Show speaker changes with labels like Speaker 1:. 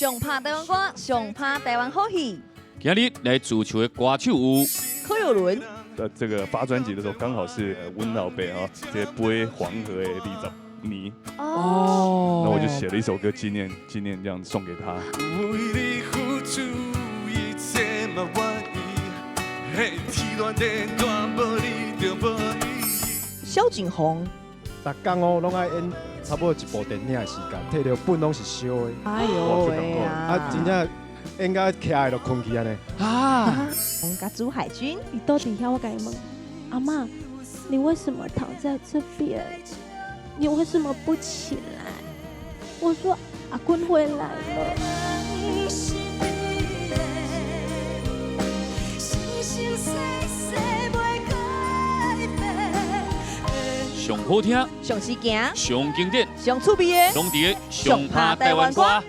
Speaker 1: 上拍台湾歌，上拍台湾好戏。
Speaker 2: 今日来主持的歌手有
Speaker 1: 柯有伦，
Speaker 3: 这个发专辑的时候，刚好是温老伯啊，这飞黄河的20年，
Speaker 1: 哦，
Speaker 3: 那我就写了一首歌纪念这样子送给他。
Speaker 4: 为你付出一切嘛愿意，嘿，天乱地大，无你就无意义。
Speaker 1: 萧景宏，
Speaker 5: 逐工哦，拢爱演差不多一部电影的时间，摕到本拢是烧的。
Speaker 1: 哎呦喂
Speaker 5: 啊，真正演到起来就困去安尼。
Speaker 1: 啊！我们家朱海军，
Speaker 6: 你到底要我改吗？阿嬷，你为什么躺在这边？你为什么不起来？我说阿坤回来了。
Speaker 2: 上好听、
Speaker 1: 上时行，
Speaker 2: 上经典、
Speaker 1: 上趣味的，
Speaker 2: 拢伫个上拍台湾歌。